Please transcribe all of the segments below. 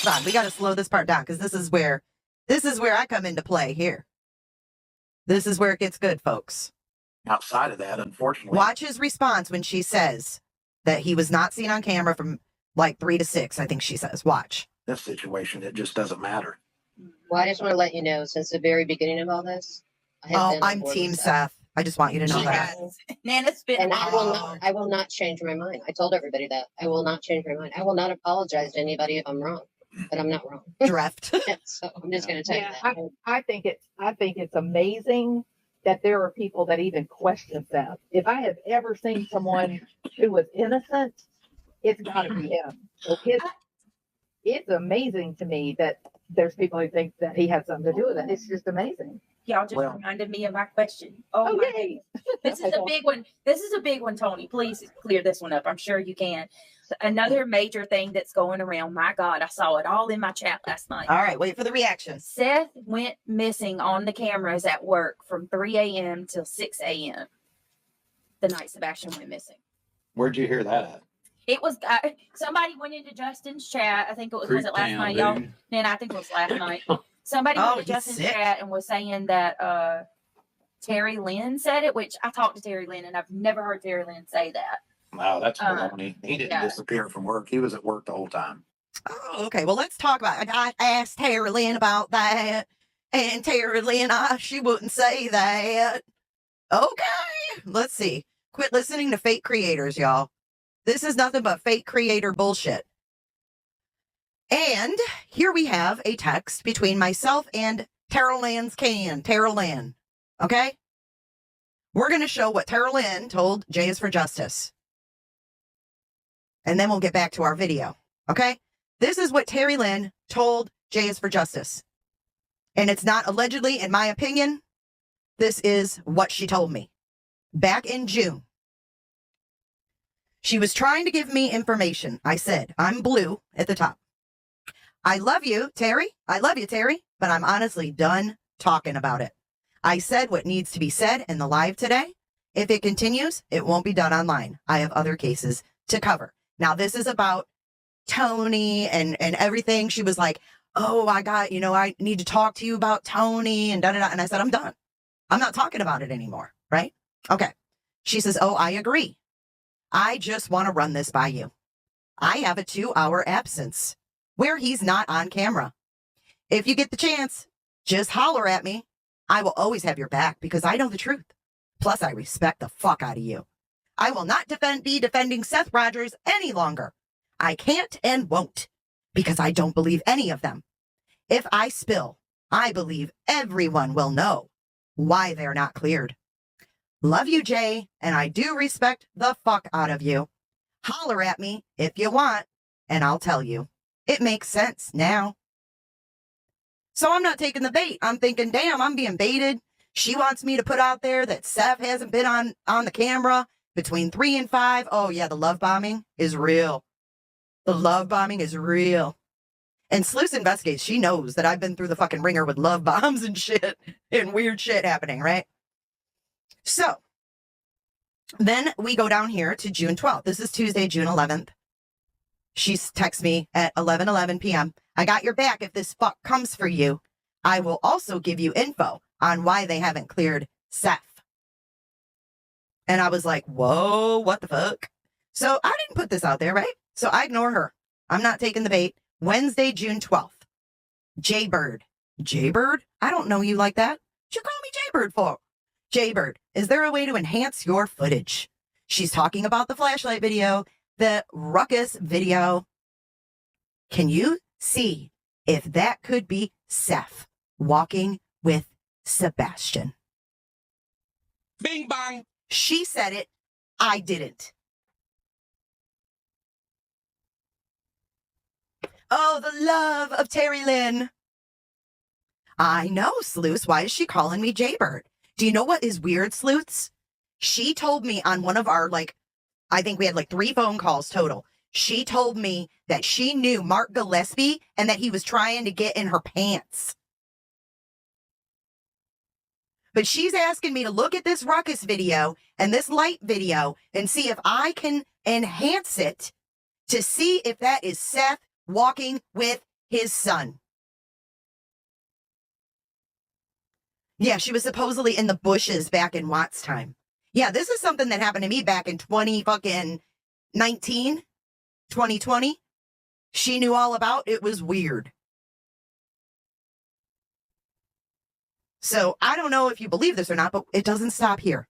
Hold on, we got to slow this part down because this is where I come into play here. This is where it gets good, folks. Outside of that, unfortunately. Watch his response when she says that he was not seen on camera from like 3 to 6, I think she says. Watch. This situation, it just doesn't matter. Well, I just want to let you know, since the very beginning of all this, I have been on I'm board Team with Seth. I just want you to know She that. has. Nana's been. And I will not change my mind. I told everybody that. I will not change my mind. I will not apologize to anybody if I'm wrong, but I'm not wrong. Drift. So I'm just going to tell you that. I think it's amazing that there are people that even question Seth. If I have ever seen someone who was innocent, it's got to be him. So it's amazing to me that there's people who think that he had something to do with it. It's just amazing. Y'all just reminded me of my question. Oh my yay. This is a big one. This is a big one, Tony. Please clear this one up. I'm sure you can. Another major thing that's going around. My God, I saw it all in my chat last night. All right, wait for the reaction. Seth went missing on the cameras at work from 3 a.m. till 6 a.m. the night Sebastian went missing. Where'd you hear that at? It was somebody went into Justin's chat. I think it was it last night, y'all? Then I think it was last night. Somebody went to Justin's chat and was saying that Terri Lynn said it, which I talked to Terri Lynn and I've never heard Terri Lynn say that. Wow, that's baloney. He didn't disappear from work. He was at work the whole time. Oh, okay. Well, let's talk about it. I asked Terri Lynn about that, and Terri Lynn, she wouldn't say that. Okay, let's see. Quit listening to fake creators, y'all. This is nothing but fake creator bullshit. And here we have a text between myself and Terri Lynn. Okay? We're going to show what Terri Lynn told J is for Justice. And then we'll get back to our video. Okay? This is what Terri Lynn told J is for Justice. And it's not allegedly, in my opinion. This is what she told me. Back in June. She was trying to give me information. I said, I'm blue at the top. I love you, Terri. I love you, Terri. But I'm honestly done talking about it. I said what needs to be said in the live today. If it continues, it won't be done online. I have other cases to cover. Now, this is about Tony and everything. She was like, oh, I need to talk to you about Tony and da-da-da. And I said, I'm done. I'm not talking about it anymore. Right? Okay. She says, oh, I agree. I just want to run this by you. I have a 2-hour absence where he's not on camera. If you get the chance, just holler at me. I will always have your back because I know the truth. Plus, I respect the fuck out of you. I will not be defending Seth Rogers any longer. I can't and won't because I don't believe any of them. If I spill, I believe everyone will know why they're not cleared. Love you, Jay, and I do respect the fuck out of you. Holler at me if you want, and I'll tell you. It makes sense now. So I'm not taking the bait. I'm thinking, damn, I'm being baited. She wants me to put out there that Seth hasn't been on the camera between 3 and 5. Oh, yeah, the love bombing is real. The love bombing is real. And Sleuth investigates. She knows that I've been through the fucking ringer with love bombs and shit and weird shit happening, right? So then we go down here to June 12th. This is Tuesday, June 11th. She texts me at 11:11 p.m. I got your back if this fuck comes for you. I will also give you info on why they haven't cleared Seth. And I was like, whoa, what the fuck? So I didn't put this out there, right? So I ignore her. I'm not taking the bait. Wednesday, June 12th. Jaybird. Jaybird? I don't know you like that. What you call me Jaybird for? Jaybird, is there a way to enhance your footage? She's talking about the flashlight video, the ruckus video. Can you see if that could be Seth walking with Sebastian? Bing bang. She said it. I didn't. Oh, the love of Terri Lynn. I know, Sleuths. Why is she calling me Jaybird? Do you know what is weird, Sleuths? She told me on one of our, I think we had 3 phone calls total. She told me that she knew Mark Gillespie and that he was trying to get in her pants. But she's asking me to look at this ruckus video and this light video and see if I can enhance it to see if that is Seth walking with his son. Yeah, she was supposedly in the bushes back in Watt's time. Yeah, this is something that happened to me back in 2020. She knew all about. It was weird. So I don't know if you believe this or not, but it doesn't stop here.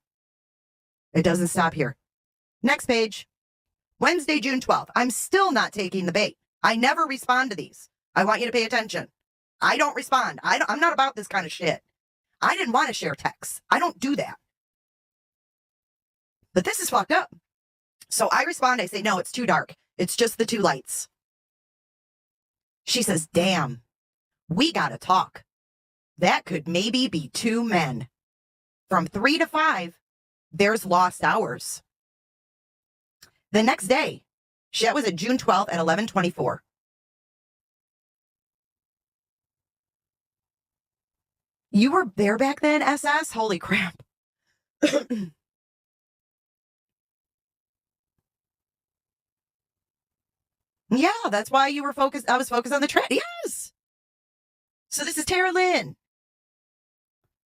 It doesn't stop here. Next page. Wednesday, June 12th. I'm still not taking the bait. I never respond to these. I want you to pay attention. I don't respond. I'm not about this kind of shit. I didn't want to share texts. I don't do that. But this is fucked up. So I respond. I say, no, it's too dark. It's just the two lights. She says, damn, we got to talk. That could maybe be two men. From 3 to 5, there's lost hours. The next day, that was at June 12th at 11:24. You were there back then, SS? Holy crap. Yeah, that's why you were focused. I was focused on the trend. Yes. So this is Terri Lynn.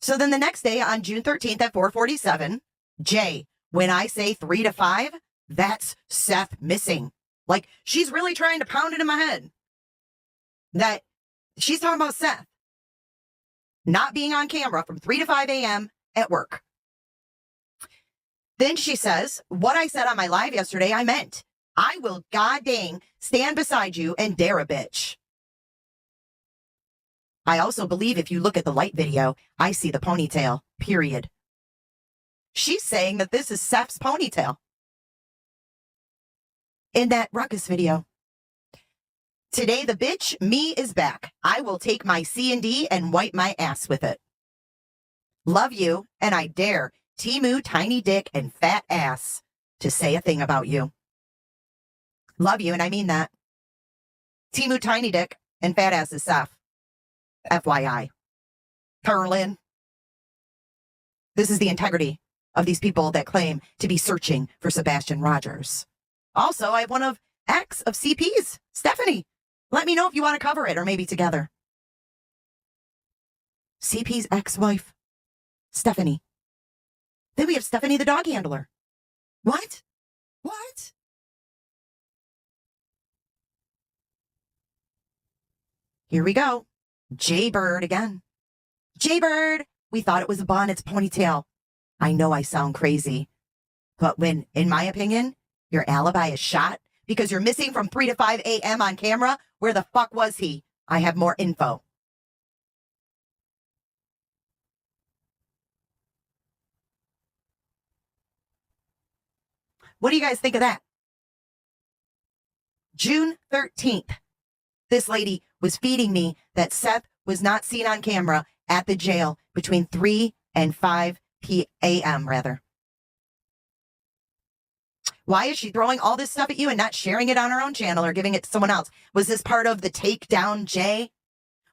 So then the next day on June 13th at 4:47, Jay, when I say 3 to 5, that's Seth missing. Like, she's really trying to pound it in my head that she's talking about Seth not being on camera from 3 to 5 a.m. at work. Then she says, what I said on my live yesterday, I meant. I will god dang stand beside you and dare a bitch. I also believe if you look at the light video, I see the ponytail, period. She's saying that this is Seth's ponytail in that ruckus video. Today, the bitch, me, is back. I will take my C&D and wipe my ass with it. Love you, and I dare Timu, tiny dick, and fat ass to say a thing about you. Love you, and I mean that. Timu, tiny dick, and fat ass is Seth. FYI. Terri Lynn. This is the integrity of these people that claim to be searching for Sebastian Rogers. Also, I have one of ex of CP's, Stephanie. Let me know if you want to cover it or maybe together. CP's ex-wife, Stephanie. Then we have Stephanie, the dog handler. What? What? Here we go. Jaybird again. Jaybird. We thought it was a bun. It's a ponytail. I know I sound crazy. But when, in my opinion, your alibi is shot because you're missing from 3 to 5 a.m. on camera, where the fuck was he? I have more info. What do you guys think of that? June 13th. This lady was feeding me that Seth was not seen on camera at the jail between 3 and 5 p.m. rather. Why is she throwing all this stuff at you and not sharing it on her own channel or giving it to someone else? Was this part of the takedown, Jay?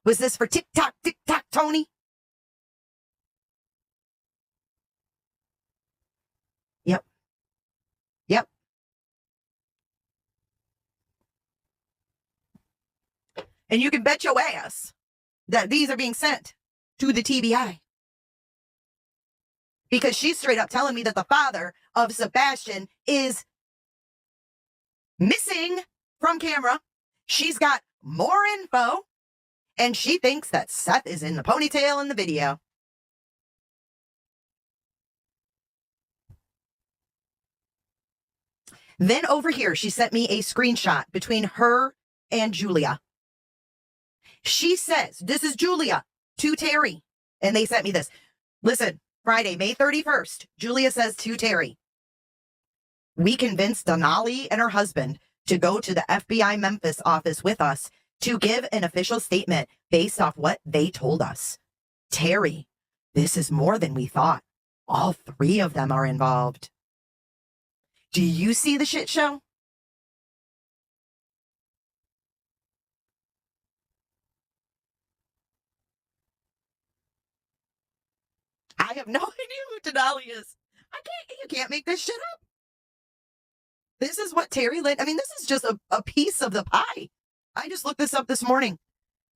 Was this for TikTok, Tony? Yep. Yep. And you can bet your ass that these are being sent to the TBI. Because she's straight up telling me that the father of Sebastian is missing from camera. She's got more info. And she thinks that Seth is in the ponytail in the video. Then over here, she sent me a screenshot between her and Julia. She says, this is Julia to Terri. And they sent me this. Listen, Friday, May 31st, Julia says to Terri, we convinced Denali and her husband to go to the FBI Memphis office with us to give an official statement based off what they told us. Terri, this is more than we thought. All 3 of them are involved. Do you see the shit show? I have no idea who Denali is. You can't make this shit up. This is what Terri Lynn, I mean, this is just a piece of the pie. I just looked this up this morning.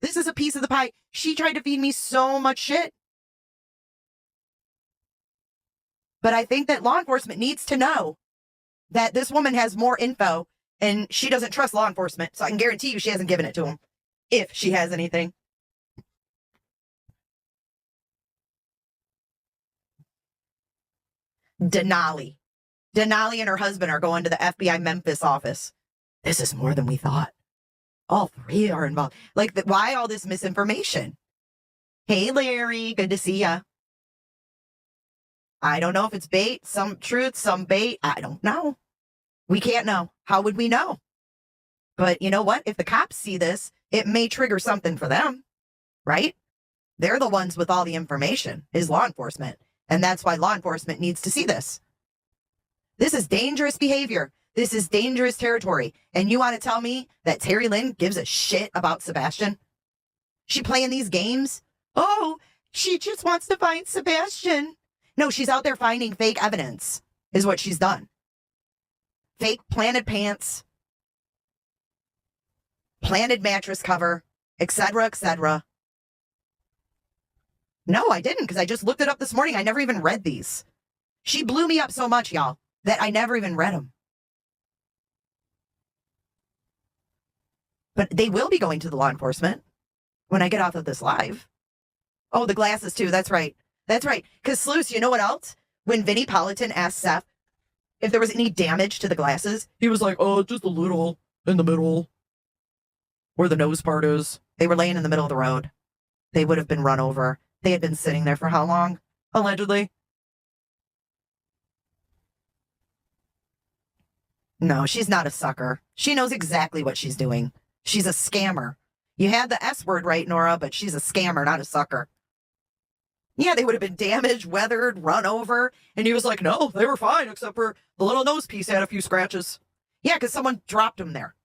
This is a piece of the pie. She tried to feed me so much shit. But I think that law enforcement needs to know that this woman has more info and she doesn't trust law enforcement. So I can guarantee you she hasn't given it to him. If she has anything. Denali. Denali and her husband are going to the FBI Memphis office. This is more than we thought. All three are involved. Like, why all this misinformation? Hey, Larry, good to see ya. I don't know if it's bait, some truth, some bait. I don't know. We can't know. How would we know? But you know what? If the cops see this, it may trigger something for them, right? They're the ones with all the information, is law enforcement. And that's why law enforcement needs to see this. This is dangerous behavior. This is dangerous territory. And you want to tell me that Terri Lynn gives a shit about Sebastian? She playing these games? Oh, she just wants to find Sebastian. No, she's out there finding fake evidence, is what she's done. Fake planted pants, planted mattress cover, etc., etc. No, I didn't, because I just looked it up this morning. I never even read these. She blew me up so much, y'all, that I never even read them. But they will be going to the law enforcement when I get off of this live. Oh, the glasses too. That's right. That's right. Because Sluice, you know what else? When Vinnie Politan asked Seth if there was any damage to the glasses, he was like, oh, just a little in the middle where the nose part is. They were laying in the middle of the road. They would have been run over. They had been sitting there for how long? Allegedly. No, she's not a sucker. She knows exactly what she's doing. She's a scammer. You had the S word right, Nora, but she's a scammer, not a sucker. Yeah, they would have been damaged, weathered, run over. And he was like, no, they were fine, except for the little nose piece had a few scratches. Yeah, because someone dropped him there.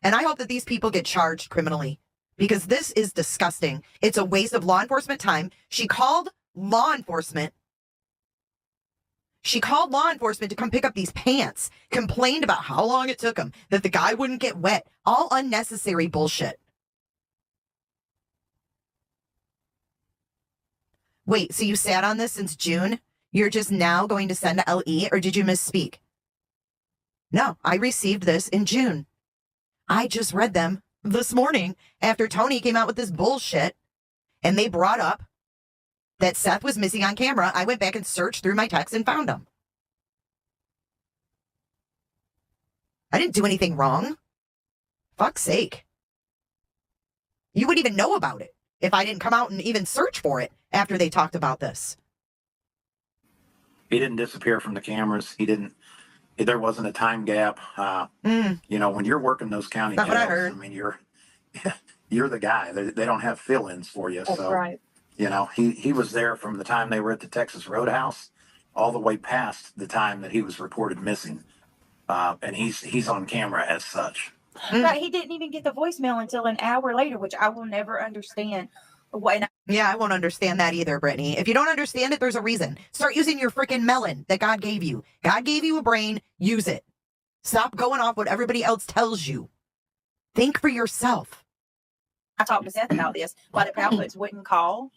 And I hope that these people get charged criminally, because this is disgusting. It's a waste of law enforcement time. She called law enforcement. She called law enforcement to come pick up these pants, complained about how long it took them, that the guy wouldn't get wet. All unnecessary bullshit. Wait, so you sat on this since June? You're just now going to send to LE, or did you misspeak? No, I received this in June. I just read them this morning after Tony came out with this bullshit, and they brought up that Seth was missing on camera. I went back and searched through my texts and found him. I didn't do anything wrong. Fuck's sake. You wouldn't even know about it if I didn't come out and even search for it after they talked about this. He didn't disappear from the cameras. There wasn't a time gap. You know, when you're working those county Not jails, what I heard. I mean, you're the guy. They don't have fill-ins for you. That's so, right. you know, he was there from the time they were at the Texas Roadhouse all the way past the time that he was reported missing. And he's on camera as such. But he didn't even get the voicemail until an hour later, which I will never understand. Yeah, I won't understand that either, Brittany. If you don't understand it, there's a reason. Start using your freaking melon that God gave you. God gave you a brain. Use it. Stop going off what everybody else tells you. Think for yourself. I talked to Seth about this, but the outputs wouldn't call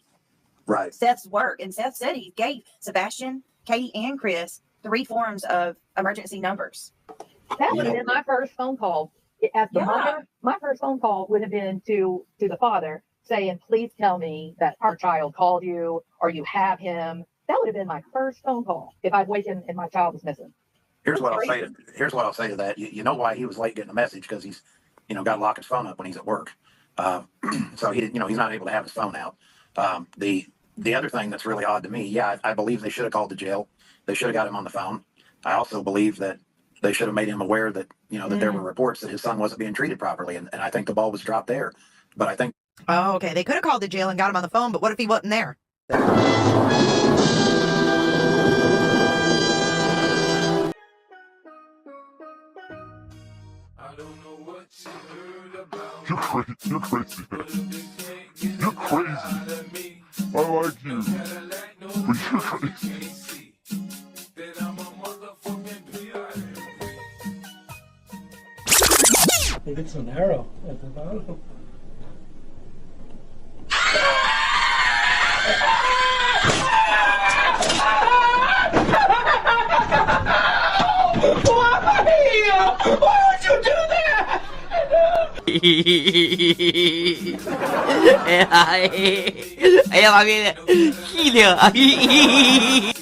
Right. Seth's work. And Seth said he gave Sebastian, Katie, and Chris 3 forms of emergency numbers. That would have been my first phone call. As the mother, my first phone call would have been to the father saying, please tell me that our child called you or you have him. That would have been my first phone call if I'd wakened and my child was missing. Here's what I'll say to that. You know why he was late getting a message? Because he's, got to lock his phone up when he's at work. So he's not able to have his phone out. The other thing that's really odd to me, I believe they should have called the jail. They should have got him on the phone. I also believe that they should have made him aware that, that there were reports that his son wasn't being treated properly. And I think the ball was dropped there. But I think. Oh, okay. They could have called the jail and got him on the phone, but what if he wasn't there? I don't know what you heard about. You're crazy. You're crazy. I like you. But you're crazy. Maybe it's an arrow at the bottom. 哎呀妈逼的，气的！